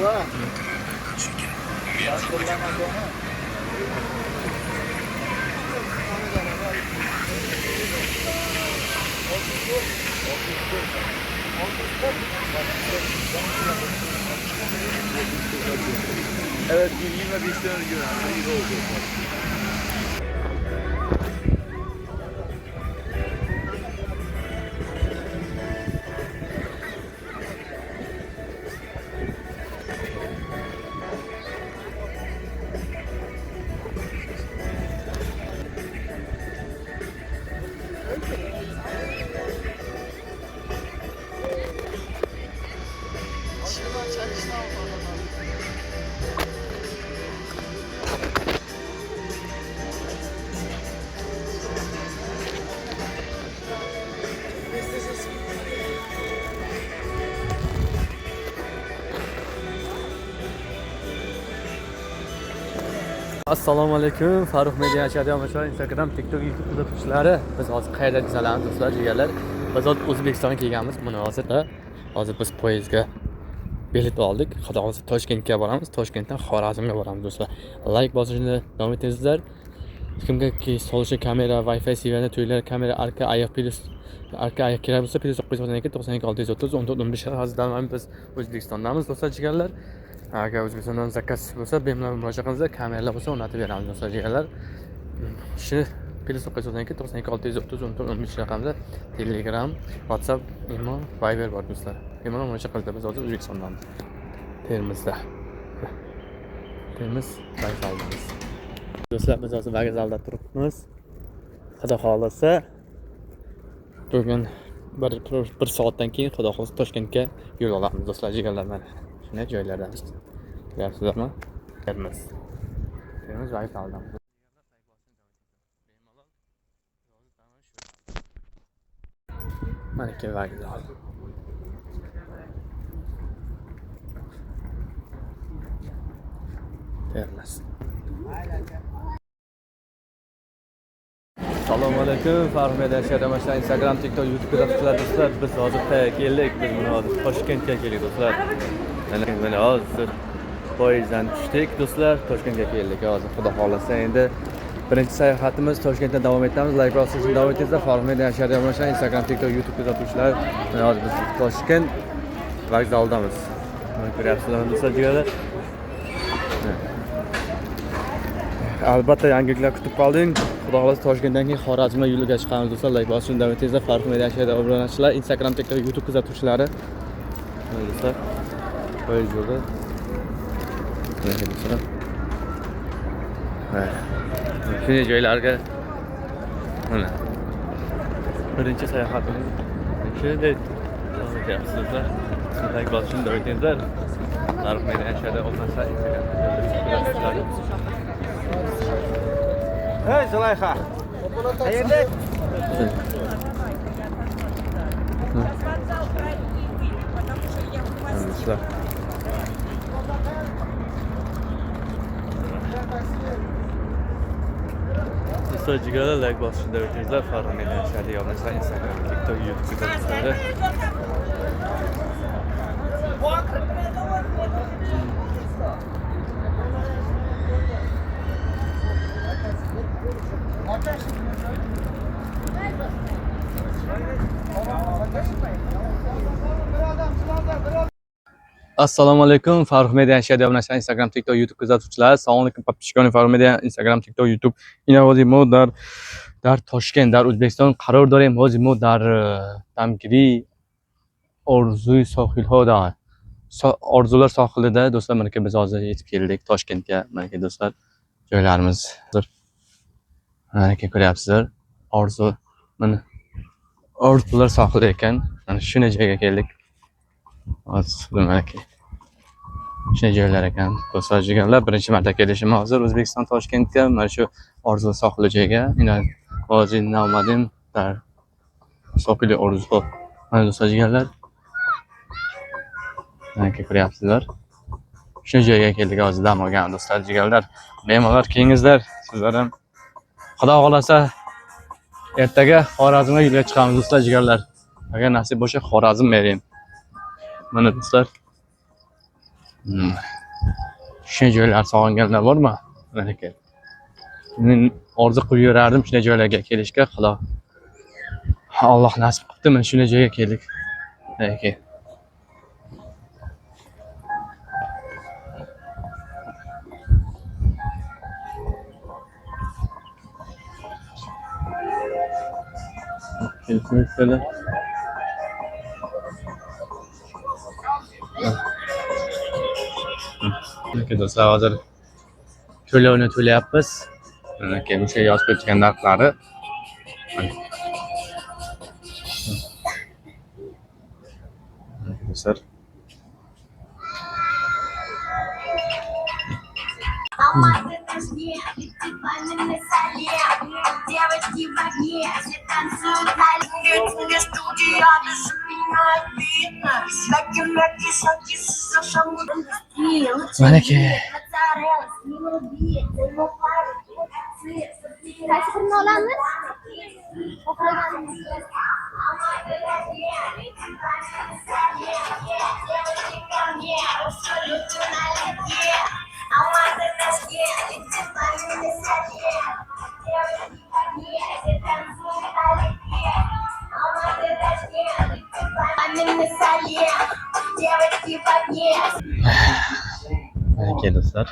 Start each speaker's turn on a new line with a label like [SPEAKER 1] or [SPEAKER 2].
[SPEAKER 1] Evet, 25 tane iyi oldu.
[SPEAKER 2] Assalomu alaykum. Farruh Media channeli, Instagram, TikTok, YouTube kuzatuvchilari. Biz hozir qayerda izalamiz do'stlar, jigarlar. Biz hozir O'zbekistonga kelganmiz. Mana hozir biz poyezdga bilet oldik. Xudo xolasa Toshkentga boramiz. Toshkentdan Xorazmga boramiz do'stlar. Like bosishni davom etingizlar. Kimga solishi kamera, Wi-Fi seviyada to'ylar kamera, arka oyoq kerak bo'lsa, +912 92 630 1415 hozirdan biz O'zbekistondamiz do'stlar, jigarlar. Agar O'zbekistondan zakaz bo'lsa, bemalol murojaat qilingizlar, kameralar bo'lsa o'rnatib beramiz do'stlar, jigarlar. Shuni +912 92 630 1415 raqamda Telegram, WhatsApp, imo, Viber bor do'stlar. Bemalol murojaat qilingizlar. Biz hozir O'zbekistondamiz. Termizda. Termiz vokzalidamiz. Do'stlar, biz hozir vokzalda turibmiz. Xudo xolasa bugun bir soatdan keyin Xudo xolasa Toshkentga yo'l olamiz do'stlar, jigarlar. Mana shunday joylardamiz. Ko'ryapsizlarmi? Termiz vokzalidamiz. Mana ke vokzal. Termiz. Assalomu alaykum. Farruh Media channeli, Instagram, TikTok, YouTube kuzatuvchilar do'stlar. Biz hozir qayerga keldik? Biz mana hozir Toshkentga keldik do'stlar. Mana hozir poyezddan tushdik do'stlar. Toshkentga keldik hozir. Xudo xolasa endi birinchi sayohatimiz Toshkentda davom etamiz. Like bosishni davom etingizlar. Farruh Media channeli, Instagram, TikTok, YouTube kuzatuvchilar. Mana hozir biz Toshkent vokzalidamiz. Mana ko'ryapsizlar do'stlar, jigarlar. Albatta yangiliklar kutib qolding. Xudo xolasa Toshkentdan keyin Xorazmga yo'lga chiqamiz do'stlar. Like bosishni davom etingizlar. Farruh Media channeli obunachilar, Instagram, TikTok, YouTube kuzatuvchilari. Mana do'stlar. Poyezd yo'lda. Mana do'stlar. Shunday joylarga mana birinchi sayohatimiz shunday davom etyapsizlar. Like bosishni davom etingizlar. Farruh Media channeli obunachilar, Instagram, TikTok kuzatuvchilari.
[SPEAKER 3] Hey Zulayxa. Qayerda?
[SPEAKER 2] Do'stlar, jigarlar, like bosishni davom etingizlar. Farruh Media channeli obunachilar, Instagram, TikTok, YouTube kuzatuvchilari. Assalomu alaykum. Farruh Media channeli, Instagram, TikTok, YouTube kuzatuvchilari. Assalomu alaykum. Подписчиками Farruh Media, Instagram, TikTok, YouTube. اینا هذه ما در تاشکند در ازبکستان قرار داریم. هذه ما در دمگیری آرزوی ساحل ها داریم. Orzular sohilida do'stlar, mana ke biz hozir yetib keldik Toshkentga. Mana ke do'stlar, joylarimiz. Mana ke ko'ryapsizlar. Orzular sohili ekan. Mana shunday joyga keldik. Hozir mana ke shunday joylar ekan. Do'stlar, jigarlar, birinchi marta kelishim hozir O'zbekiston Toshkentga. Mana shu Orzular sohili joyiga. Hozir navmadim dar sohili Orzu. Mana do'stlar, jigarlar. Mana ko'ryapsizlar. Shu joyga keldik hozir dam olgan do'stlar, jigarlar. Bemalol kelingizlar. Sizlar ham Xudo xolasa ertaga Xorazmga yo'lga chiqamiz do'stlar, jigarlar. Agar nasib bo'lsa Xorazm berayim. Mana do'stlar. Shunday joylar sog'inganlar bormi? Mana aka. Men orzu qilib yurardim shunday joylarga kelishga, xudo. Alloh nasib qildi, mana shunday joyga keldik. Aka. Kelishmoqdalar. Aka do'stlar, hozir to'lovni to'layapmiz. Aka, o'sha yozib o'tgan narxlari. Do'stlar.
[SPEAKER 4] Девочки в огне, все танцуют на летней студии, дышит меня видно. Мягкий сладкий сосом индустрии.
[SPEAKER 2] Malaka.
[SPEAKER 4] Qaysi birini olamiz?
[SPEAKER 2] Aka do'stlar.